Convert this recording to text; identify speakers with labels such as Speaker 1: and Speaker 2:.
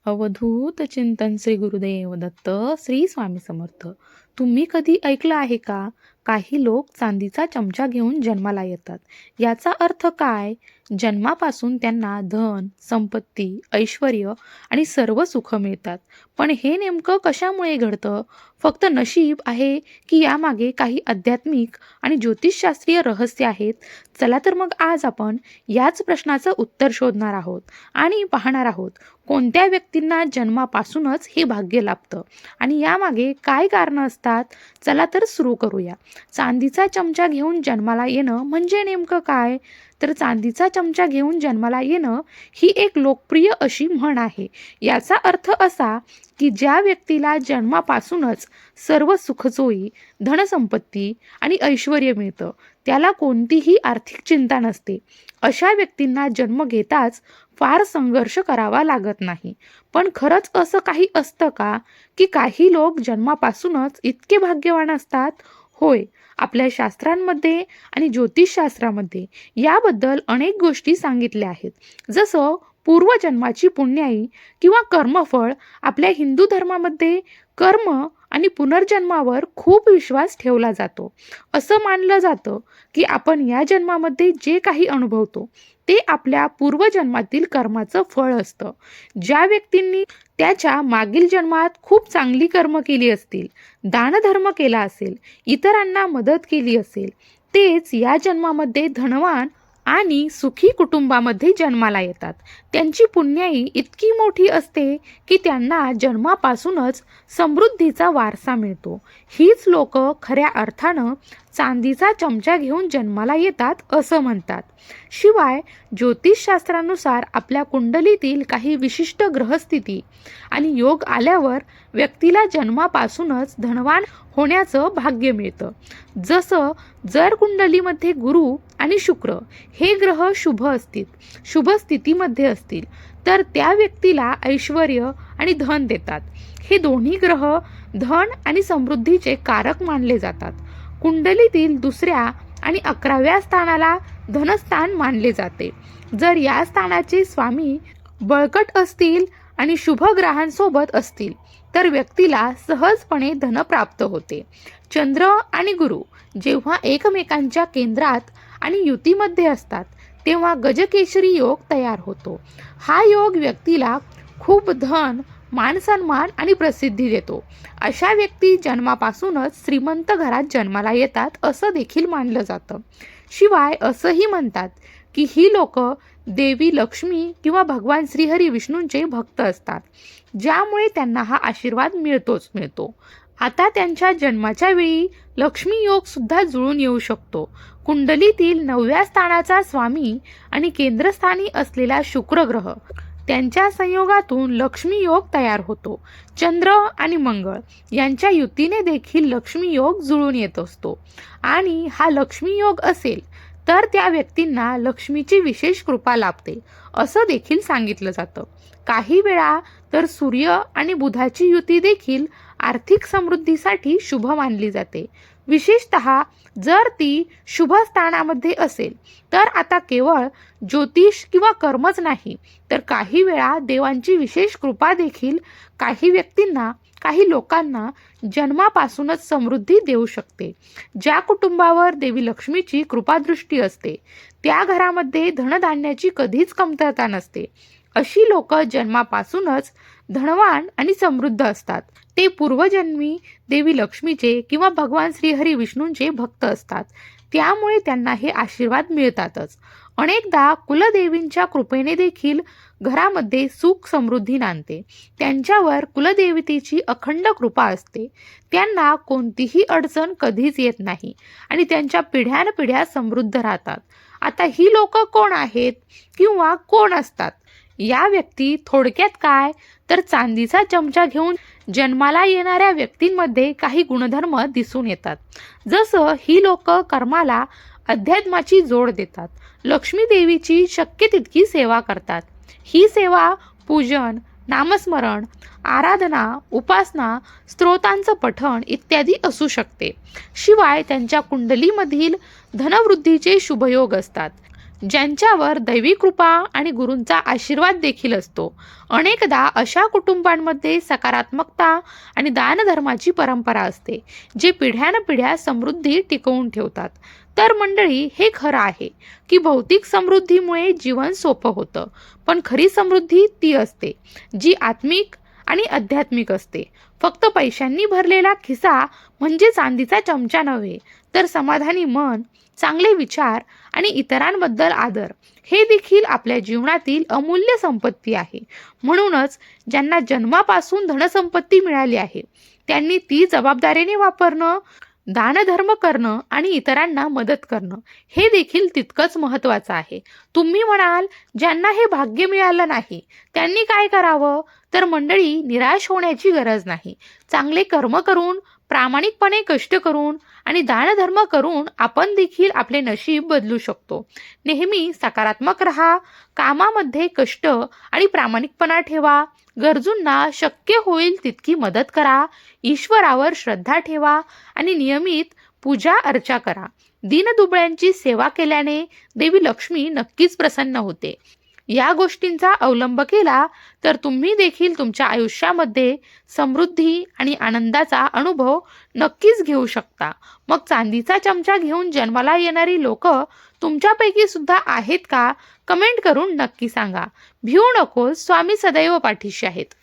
Speaker 1: अवधूत चिंतन श्री गुरुदेव दत्त श्री स्वामी समर्थ. तुम्ही कधी ऐकलं आहे का? काही लोक चांदीचा चमचा घेऊन जन्माला येतात. याचा अर्थ काय? जन्मापासून त्यांना धन, संपत्ती, ऐश्वर्य आणि सर्व सुख मिळतात. पण हे नेमकं कशामुळे घडतं? फक्त नशीब आहे की यामागे काही आध्यात्मिक आणि ज्योतिषशास्त्रीय रहस्य आहेत? चला तर मग आज आपण याच प्रश्नाचं उत्तर शोधणार आहोत आणि पाहणार आहोत कोणत्या व्यक्तींना जन्मापासूनच हे भाग्य लाभतं आणि यामागे काय कारणं असतात. चला तर सुरू करूया. चांदीचा चमचा घेऊन जन्माला येणं म्हणजे नेमकं काय? तर चांदीचा चमचा घेऊन जन्माला येणं ही एक लोकप्रिय अशी म्हण आहे. याचा अर्थ असा की ज्या व्यक्तीला जन्मापासूनच सर्व सुखसोयी, धनसंपत्ती आणि ऐश्वर्य मिळतं, त्याला कोणतीही आर्थिक चिंता नसते. अशा व्यक्तींना जन्म घेताच फार संघर्ष करावा लागत नाही. पण खरंच असं काही असतं का की काही लोक जन्मापासूनच इतके भाग्यवान असतात? होय, आपल्या शास्त्रांमध्ये आणि ज्योतिषशास्त्रामध्ये याबद्दल अनेक गोष्टी सांगितल्या आहेत. जसं पूर्वजन्माची पुण्याई किंवा कर्मफळ. आपल्या हिंदू धर्मामध्ये कर्म आणि पुनर्जन्मावर खूप विश्वास ठेवला जातो. असं मानलं जातं की आपण या जन्मामध्ये जे काही अनुभवतो ते आपल्या पूर्वजन्मातील कर्माचं फळ असतं. ज्या व्यक्तींनी त्याच्या मागील जन्मात खूप चांगली कर्म केली असतील, दानधर्म केला असेल, इतरांना मदत केली असेल, तेच या जन्मामध्ये धनवान आणि सुखी कुटुंबामध्ये जन्माला येतात. त्यांची पुण्याई इतकी मोठी असते की त्यांना जन्मापासूनच समृद्धीचा वारसा मिळतो. हीच लोक खऱ्या अर्थानं चांदीचा चमचा घेऊन जन्माला येतात असं म्हणतात. शिवाय ज्योतिषशास्त्रानुसार आपल्या कुंडलीतील काही विशिष्ट ग्रहस्थिती आणि योग आल्यावर व्यक्तीला जन्मापासूनच धनवान होण्याचं भाग्य मिळतं. जसं जर कुंडलीमध्ये गुरु आणि शुक्र हे ग्रह शुभ स्थितीमध्ये असतील तर त्या व्यक्तीला ऐश्वर्य आणि धन देतात. हे दोन्ही ग्रह धन आणि समृद्धीचे कारक मानले जातात. कुंडलीतील दुसऱ्या आणि 11व्या स्थानाला धनस्थान मानले जाते. जर या स्थानाचे स्वामी बळकट असतील आणि शुभ ग्रहांसोबत असतील तर व्यक्तीला सहजपणे धन प्राप्त होते. चंद्र आणि गुरु जेव्हा एकमेकांच्या केंद्रात आणि युतीमध्ये असतात तेव्हा गजकेशरी योग तयार होतो. हा योग व्यक्तीला खूप धन, मानसन्मान आणि प्रसिद्धी देतो. अशा व्यक्ती जन्मापासूनच श्रीमंत घरात जन्माला येतात असं देखील मानलं जातं. शिवाय असंही म्हणतात की ही लोक देवी लक्ष्मी किंवा भगवान श्रीहरी विष्णूंचे भक्त असतात, ज्यामुळे त्यांना हा आशीर्वाद मिळतो. आता त्यांच्या जन्माच्या वेळी लक्ष्मी योग सुद्धा जुळून येऊ शकतो. कुंडलीतील 9व्या स्थानाचा स्वामी आणि केंद्रस्थानी असलेला शुक्र ग्रह त्यांच्या संयोगातून लक्ष्मी योग तयार होतो. चंद्र आणि मंगळ यांच्या युतीने देखील लक्ष्मी योग जुळून येत असतो. आणि हा लक्ष्मी योग असेल तर त्या व्यक्तींना लक्ष्मीची विशेष कृपा लाभते असं देखील सांगितलं जातं. काही वेळा तर सूर्य आणि बुधाची युती देखील आर्थिक समृद्धीसाठी शुभ मानली जाते. विशेषतः जर ती शुभ स्थानामध्ये असेल तर आता केवळ ज्योतिष किंवा कर्मच नाही तर काही वेळा देवांची विशेष कृपा देखील काही व्यक्तींना, काही लोकांना जन्मापासूनच समृद्धी देऊ शकते. ज्या कुटुंबावर देवी लक्ष्मीची कृपादृष्टी असते त्या घरामध्ये धनधान्याची कधीच कमतरता नसते. अशी लोक जन्मापासूनच धनवान आणि समृद्ध असतात. ते पूर्वजन्मी देवी लक्ष्मीचे किंवा भगवान श्रीहरी विष्णूंचे भक्त असतात, त्यामुळे त्यांना हे आशीर्वाद मिळतातच. अनेकदा कुलदेवींच्या कृपेने देखील घरामध्ये सुख समृद्धी नांदते. त्यांच्यावर कुलदेवतेची अखंड कृपा असते. त्यांना कोणतीही अडचण कधीच येत नाही आणि त्यांच्या पिढ्यानपिढ्या समृद्ध राहतात. आता ही लोक कोण आहेत किंवा कोण असतात? या व्यक्ती थोडक्यात काय तर चांदीचा चमचा घेऊन जन्माला येणाऱ्या व्यक्तींमध्ये काही गुणधर्म दिसून येतात. जसं ही लोक कर्माला अध्यात्माची जोड देतात, लक्ष्मी देवीची शक्य तितकी सेवा करतात. ही सेवा पूजन, नामस्मरण, आराधना, उपासना, स्तोत्रांचं पठण इत्यादी असू शकते. शिवाय त्यांच्या कुंडलीमधील धनवृद्धीचे शुभयोग असतात. ज्यांच्यावर दैवी कृपा आणि गुरूंचा आशीर्वाद देखील असतो. अनेकदा अशा कुटुंबांमध्ये सकारात्मकता आणि दानधर्माची परंपरा असते, जे पिढ्यानपिढ्या समृद्धी टिकवून ठेवतात. तर मंडळी, हे खरं आहे की भौतिक समृद्धीमुळे जीवन सोपं होतं, पण खरी समृद्धी ती असते जी आत्मिक आणि आध्यात्मिक असते. फक्त पैशांनी भरलेला खिसा म्हणजे चांदीचा चमचा नव्हे, तर समाधानी मन, चांगले विचार आणि इतरांबद्दल आदर हे देखील आपल्या जीवनातील अमूल्य संपत्ती आहे. म्हणूनच ज्यांना जन्मापासून धनसंपत्ती मिळाली आहे, त्यांनी ती जबाबदारीने वापरणं, दानधर्म करणं आणि इतरांना मदत करणं हे देखील तितकंच महत्त्वाचं आहे. तुम्ही म्हणाल, ज्यांना हे भाग्य मिळालं नाही त्यांनी काय करावं? तर मंडळी, निराश होण्याची गरज नाही. चांगले कर्म करून, प्रामाणिकपणे कष्ट करून आणि दानधर्म करून आपण देखील आपले नशीब बदलू शकतो. नेहमी सकारात्मक राहा, कामामध्ये कष्ट आणि प्रामाणिकपणा ठेवा, गरजूंना शक्य होईल तितकी मदत करा, ईश्वरावर श्रद्धा ठेवा आणि नियमित पूजा अर्चा करा. दीनदुबळ्यांची सेवा केल्याने देवी लक्ष्मी नक्कीच प्रसन्न होते. या गोष्टींचा अवलंब केला तर तुम्ही देखील तुमच्या आयुष्यामध्ये समृद्धी आणि आनंदाचा अनुभव नक्कीच घेऊ शकता. मग चांदीचा चमचा घेऊन जन्माला येणारी लोक तुमच्यापैकी सुद्धा आहेत का? कमेंट करून नक्की सांगा. भिवू नकोस, स्वामी सदैव पाठीशी आहेत.